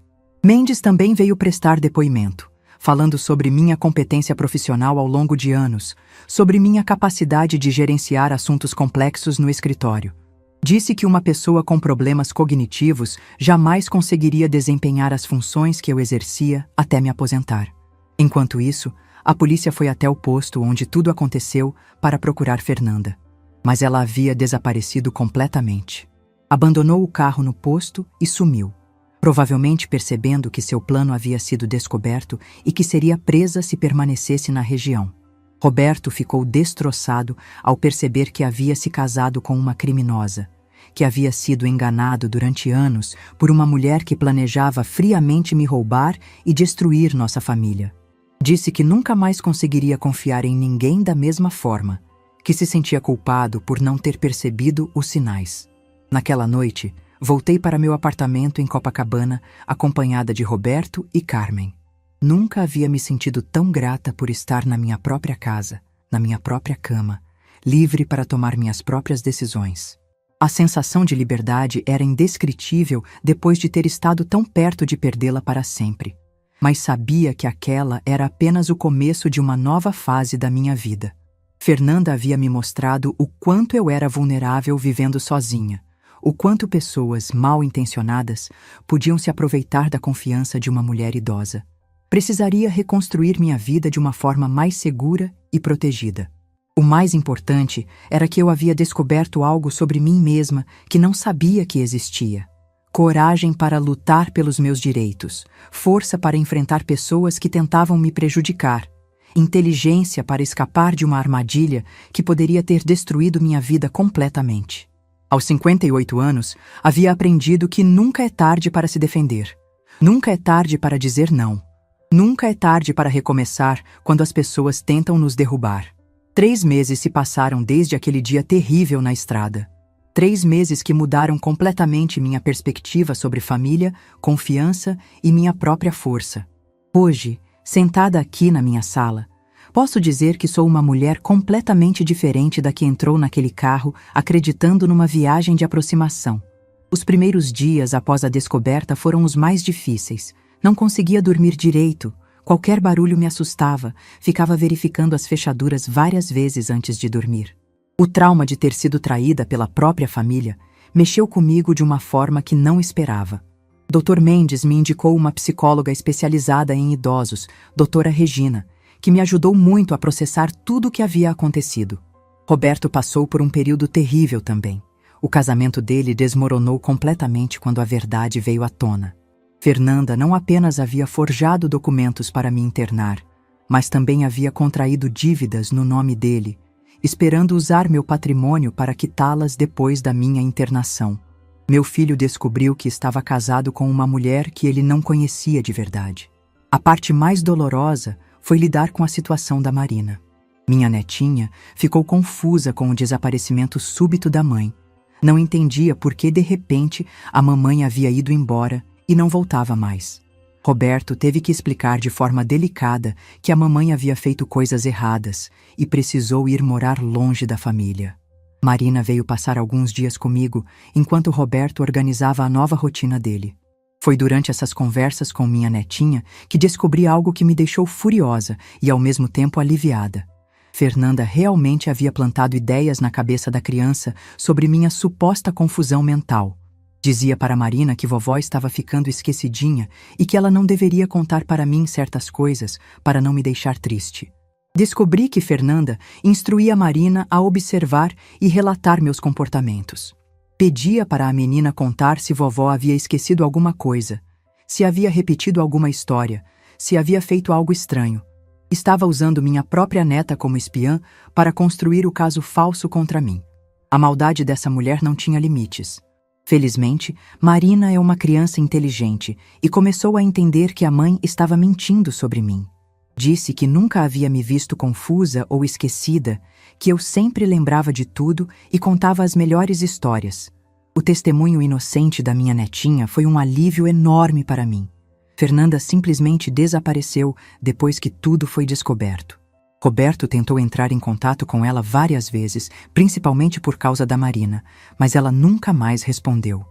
Mendes também veio prestar depoimento, falando sobre minha competência profissional ao longo de anos, sobre minha capacidade de gerenciar assuntos complexos no escritório. Disse que uma pessoa com problemas cognitivos jamais conseguiria desempenhar as funções que eu exercia até me aposentar. Enquanto isso, a polícia foi até o posto onde tudo aconteceu para procurar Fernanda. Mas ela havia desaparecido completamente. Abandonou o carro no posto e sumiu, provavelmente percebendo que seu plano havia sido descoberto e que seria presa se permanecesse na região. Roberto ficou destroçado ao perceber que havia se casado com uma criminosa, que havia sido enganado durante anos por uma mulher que planejava friamente me roubar e destruir nossa família. Disse que nunca mais conseguiria confiar em ninguém da mesma forma, que se sentia culpado por não ter percebido os sinais. Naquela noite, voltei para meu apartamento em Copacabana, acompanhada de Roberto e Carmen. Nunca havia me sentido tão grata por estar na minha própria casa, na minha própria cama, livre para tomar minhas próprias decisões. A sensação de liberdade era indescritível depois de ter estado tão perto de perdê-la para sempre. Mas sabia que aquela era apenas o começo de uma nova fase da minha vida. Fernanda havia me mostrado o quanto eu era vulnerável vivendo sozinha, o quanto pessoas mal intencionadas podiam se aproveitar da confiança de uma mulher idosa. Precisaria reconstruir minha vida de uma forma mais segura e protegida. O mais importante era que eu havia descoberto algo sobre mim mesma que não sabia que existia. Coragem para lutar pelos meus direitos, força para enfrentar pessoas que tentavam me prejudicar, inteligência para escapar de uma armadilha que poderia ter destruído minha vida completamente. Aos 58 anos, havia aprendido que nunca é tarde para se defender. Nunca é tarde para dizer não. Nunca é tarde para recomeçar quando as pessoas tentam nos derrubar. 3 meses se passaram desde aquele dia terrível na estrada. 3 meses que mudaram completamente minha perspectiva sobre família, confiança e minha própria força. Hoje, sentada aqui na minha sala, posso dizer que sou uma mulher completamente diferente da que entrou naquele carro acreditando numa viagem de aproximação. Os primeiros dias após a descoberta foram os mais difíceis. Não conseguia dormir direito, qualquer barulho me assustava, ficava verificando as fechaduras várias vezes antes de dormir. O trauma de ter sido traída pela própria família mexeu comigo de uma forma que não esperava. Dr. Mendes me indicou uma psicóloga especializada em idosos, Doutora Regina, que me ajudou muito a processar tudo o que havia acontecido. Roberto passou por um período terrível também. O casamento dele desmoronou completamente quando a verdade veio à tona. Fernanda não apenas havia forjado documentos para me internar, mas também havia contraído dívidas no nome dele, esperando usar meu patrimônio para quitá-las depois da minha internação. Meu filho descobriu que estava casado com uma mulher que ele não conhecia de verdade. A parte mais dolorosa foi lidar com a situação da Marina. Minha netinha ficou confusa com o desaparecimento súbito da mãe. Não entendia por que, de repente, a mamãe havia ido embora e não voltava mais. Roberto teve que explicar de forma delicada que a mamãe havia feito coisas erradas e precisou ir morar longe da família. Marina veio passar alguns dias comigo enquanto Roberto organizava a nova rotina dele. Foi durante essas conversas com minha netinha que descobri algo que me deixou furiosa e ao mesmo tempo aliviada. Fernanda realmente havia plantado ideias na cabeça da criança sobre minha suposta confusão mental. Dizia para Marina que vovó estava ficando esquecidinha e que ela não deveria contar para mim certas coisas para não me deixar triste. Descobri que Fernanda instruía Marina a observar e relatar meus comportamentos. Pedia para a menina contar se vovó havia esquecido alguma coisa, se havia repetido alguma história, se havia feito algo estranho. Estava usando minha própria neta como espiã para construir o caso falso contra mim. A maldade dessa mulher não tinha limites. Felizmente, Marina é uma criança inteligente e começou a entender que a mãe estava mentindo sobre mim. Disse que nunca havia me visto confusa ou esquecida, que eu sempre lembrava de tudo e contava as melhores histórias. O testemunho inocente da minha netinha foi um alívio enorme para mim. Fernanda simplesmente desapareceu depois que tudo foi descoberto. Roberto tentou entrar em contato com ela várias vezes, principalmente por causa da Marina, mas ela nunca mais respondeu.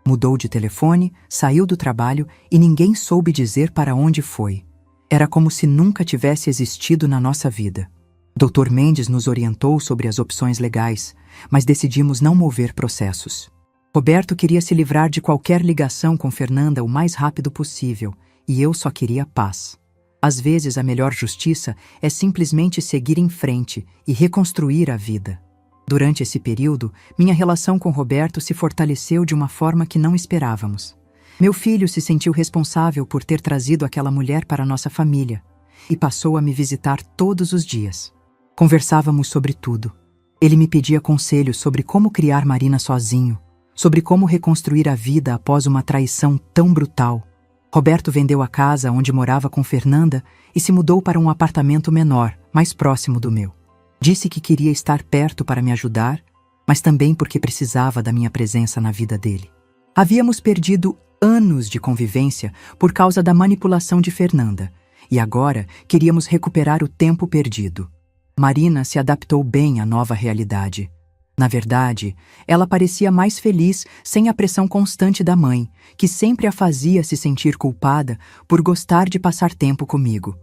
Mudou de telefone, saiu do trabalho e ninguém soube dizer para onde foi. Era como se nunca tivesse existido na nossa vida. Dr. Mendes nos orientou sobre as opções legais, mas decidimos não mover processos. Roberto queria se livrar de qualquer ligação com Fernanda o mais rápido possível, e eu só queria paz. Às vezes, a melhor justiça é simplesmente seguir em frente e reconstruir a vida. Durante esse período, minha relação com Roberto se fortaleceu de uma forma que não esperávamos. Meu filho se sentiu responsável por ter trazido aquela mulher para nossa família e passou a me visitar todos os dias. Conversávamos sobre tudo. Ele me pedia conselhos sobre como criar Marina sozinho, sobre como reconstruir a vida após uma traição tão brutal. Roberto vendeu a casa onde morava com Fernanda e se mudou para um apartamento menor, mais próximo do meu. Disse que queria estar perto para me ajudar, mas também porque precisava da minha presença na vida dele. Havíamos perdido anos de convivência por causa da manipulação de Fernanda, e agora queríamos recuperar o tempo perdido. Marina se adaptou bem à nova realidade. Na verdade, ela parecia mais feliz sem a pressão constante da mãe, que sempre a fazia se sentir culpada por gostar de passar tempo comigo.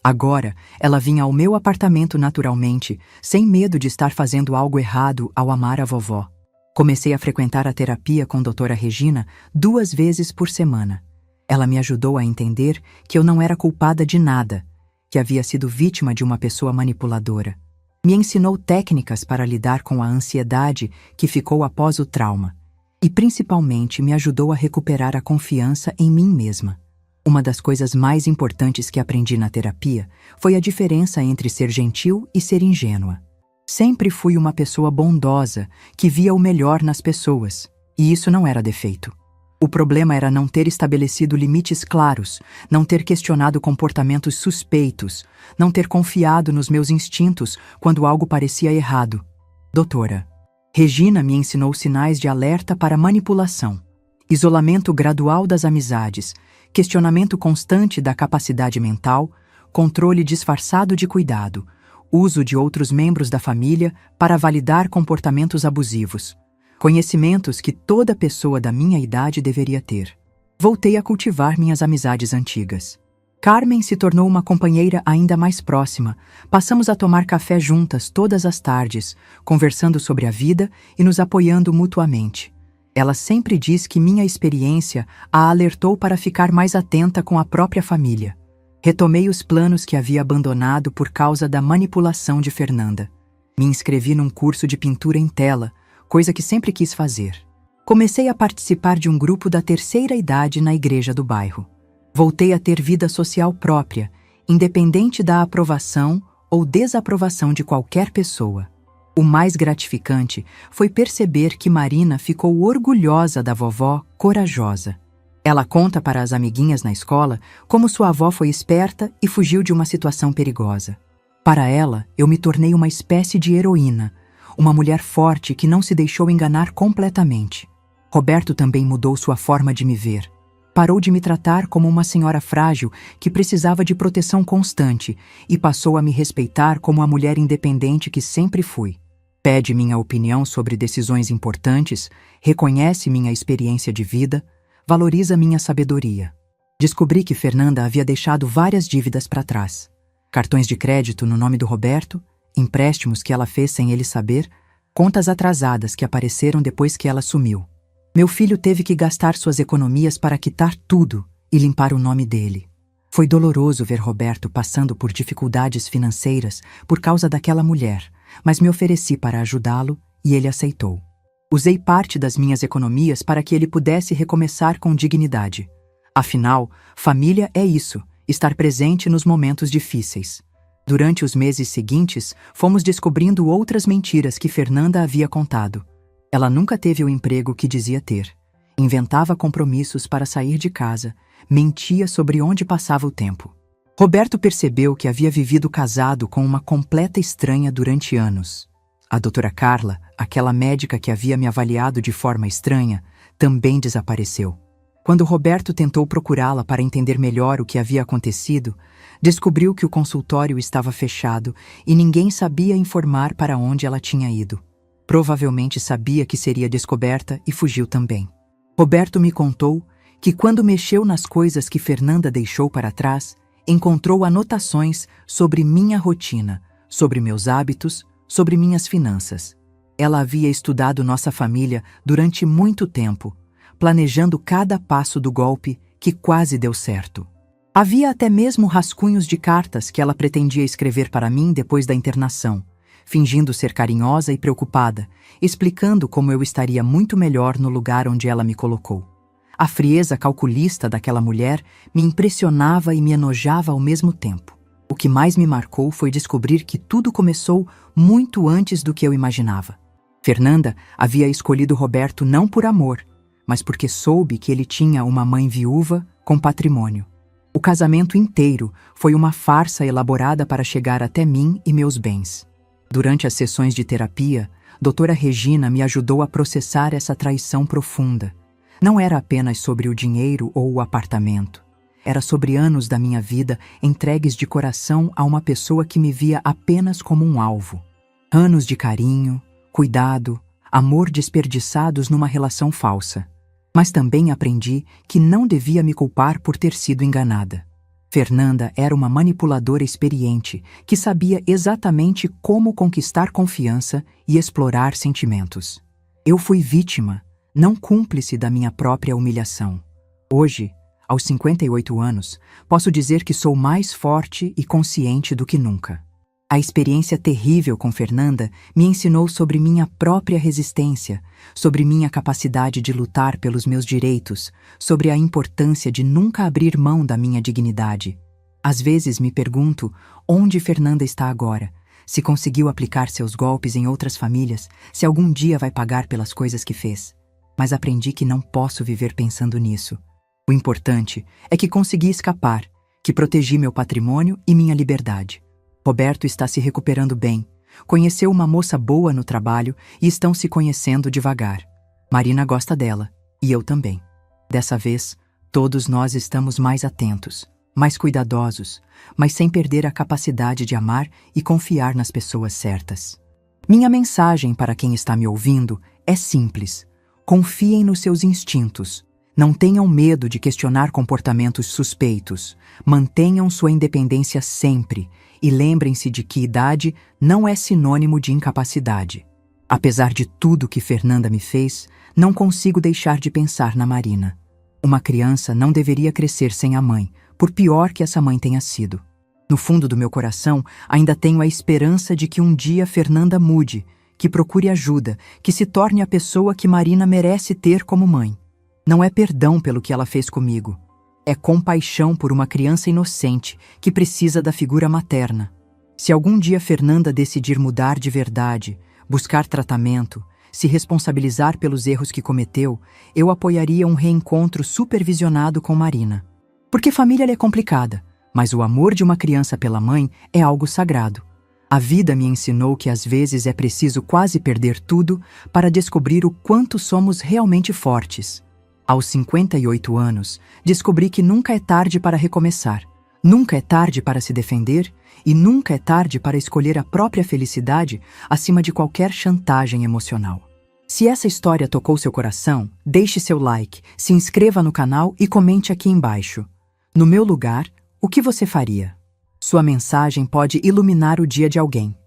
Agora, ela vinha ao meu apartamento naturalmente, sem medo de estar fazendo algo errado ao amar a vovó. Comecei a frequentar a terapia com a doutora Regina 2 vezes por semana. Ela me ajudou a entender que eu não era culpada de nada, que havia sido vítima de uma pessoa manipuladora. Me ensinou técnicas para lidar com a ansiedade que ficou após o trauma. E principalmente me ajudou a recuperar a confiança em mim mesma. Uma das coisas mais importantes que aprendi na terapia foi a diferença entre ser gentil e ser ingênua. Sempre fui uma pessoa bondosa, que via o melhor nas pessoas, e isso não era defeito. O problema era não ter estabelecido limites claros, não ter questionado comportamentos suspeitos, não ter confiado nos meus instintos quando algo parecia errado. Doutora Regina me ensinou sinais de alerta para manipulação, isolamento gradual das amizades, questionamento constante da capacidade mental, controle disfarçado de cuidado, uso de outros membros da família para validar comportamentos abusivos. Conhecimentos que toda pessoa da minha idade deveria ter. Voltei a cultivar minhas amizades antigas. Carmen se tornou uma companheira ainda mais próxima. Passamos a tomar café juntas todas as tardes, conversando sobre a vida e nos apoiando mutuamente. Ela sempre diz que minha experiência a alertou para ficar mais atenta com a própria família. Retomei os planos que havia abandonado por causa da manipulação de Fernanda. Me inscrevi num curso de pintura em tela, coisa que sempre quis fazer. Comecei a participar de um grupo da terceira idade na igreja do bairro. Voltei a ter vida social própria, independente da aprovação ou desaprovação de qualquer pessoa. O mais gratificante foi perceber que Marina ficou orgulhosa da vovó corajosa. Ela conta para as amiguinhas na escola como sua avó foi esperta e fugiu de uma situação perigosa. Para ela, eu me tornei uma espécie de heroína, uma mulher forte que não se deixou enganar completamente. Roberto também mudou sua forma de me ver. Parou de me tratar como uma senhora frágil que precisava de proteção constante e passou a me respeitar como a mulher independente que sempre fui. Pede minha opinião sobre decisões importantes, reconhece minha experiência de vida, valoriza minha sabedoria. Descobri que Fernanda havia deixado várias dívidas para trás. Cartões de crédito no nome do Roberto, empréstimos que ela fez sem ele saber, contas atrasadas que apareceram depois que ela sumiu. Meu filho teve que gastar suas economias para quitar tudo e limpar o nome dele. Foi doloroso ver Roberto passando por dificuldades financeiras por causa daquela mulher, mas me ofereci para ajudá-lo e ele aceitou. Usei parte das minhas economias para que ele pudesse recomeçar com dignidade. Afinal, família é isso, estar presente nos momentos difíceis. Durante os meses seguintes, fomos descobrindo outras mentiras que Fernanda havia contado. Ela nunca teve o emprego que dizia ter. Inventava compromissos para sair de casa, mentia sobre onde passava o tempo. Roberto percebeu que havia vivido casado com uma completa estranha durante anos. A doutora Carla, aquela médica que havia me avaliado de forma estranha, também desapareceu. Quando Roberto tentou procurá-la para entender melhor o que havia acontecido, descobriu que o consultório estava fechado e ninguém sabia informar para onde ela tinha ido. Provavelmente sabia que seria descoberta e fugiu também. Roberto me contou que quando mexeu nas coisas que Fernanda deixou para trás, encontrou anotações sobre minha rotina, sobre meus hábitos, sobre minhas finanças. Ela havia estudado nossa família durante muito tempo, planejando cada passo do golpe que quase deu certo. Havia até mesmo rascunhos de cartas que ela pretendia escrever para mim depois da internação, fingindo ser carinhosa e preocupada, explicando como eu estaria muito melhor no lugar onde ela me colocou. A frieza calculista daquela mulher me impressionava e me enojava ao mesmo tempo. O que mais me marcou foi descobrir que tudo começou muito antes do que eu imaginava. Fernanda havia escolhido Roberto não por amor, mas porque soube que ele tinha uma mãe viúva com patrimônio. O casamento inteiro foi uma farsa elaborada para chegar até mim e meus bens. Durante as sessões de terapia, doutora Regina me ajudou a processar essa traição profunda. Não era apenas sobre o dinheiro ou o apartamento. Era sobre anos da minha vida entregues de coração a uma pessoa que me via apenas como um alvo. Anos de carinho, cuidado, amor desperdiçados numa relação falsa. Mas também aprendi que não devia me culpar por ter sido enganada. Fernanda era uma manipuladora experiente que sabia exatamente como conquistar confiança e explorar sentimentos. Eu fui vítima, não cúmplice da minha própria humilhação. Hoje, aos 58 anos, posso dizer que sou mais forte e consciente do que nunca. A experiência terrível com Fernanda me ensinou sobre minha própria resistência, sobre minha capacidade de lutar pelos meus direitos, sobre a importância de nunca abrir mão da minha dignidade. Às vezes me pergunto onde Fernanda está agora, se conseguiu aplicar seus golpes em outras famílias, se algum dia vai pagar pelas coisas que fez. Mas aprendi que não posso viver pensando nisso. O importante é que consegui escapar, que protegi meu patrimônio e minha liberdade. Roberto está se recuperando bem, conheceu uma moça boa no trabalho e estão se conhecendo devagar. Marina gosta dela, e eu também. Dessa vez, todos nós estamos mais atentos, mais cuidadosos, mas sem perder a capacidade de amar e confiar nas pessoas certas. Minha mensagem para quem está me ouvindo é simples. Confiem nos seus instintos. Não tenham medo de questionar comportamentos suspeitos. Mantenham sua independência sempre e lembrem-se de que idade não é sinônimo de incapacidade. Apesar de tudo que Fernanda me fez, não consigo deixar de pensar na Marina. Uma criança não deveria crescer sem a mãe, por pior que essa mãe tenha sido. No fundo do meu coração, ainda tenho a esperança de que um dia Fernanda mude, que procure ajuda, que se torne a pessoa que Marina merece ter como mãe. Não é perdão pelo que ela fez comigo. É compaixão por uma criança inocente que precisa da figura materna. Se algum dia Fernanda decidir mudar de verdade, buscar tratamento, se responsabilizar pelos erros que cometeu, eu apoiaria um reencontro supervisionado com Marina. Porque família é complicada, mas o amor de uma criança pela mãe é algo sagrado. A vida me ensinou que às vezes é preciso quase perder tudo para descobrir o quanto somos realmente fortes. Aos 58 anos, descobri que nunca é tarde para recomeçar, nunca é tarde para se defender e nunca é tarde para escolher a própria felicidade acima de qualquer chantagem emocional. Se essa história tocou seu coração, deixe seu like, se inscreva no canal e comente aqui embaixo. No meu lugar, o que você faria? Sua mensagem pode iluminar o dia de alguém.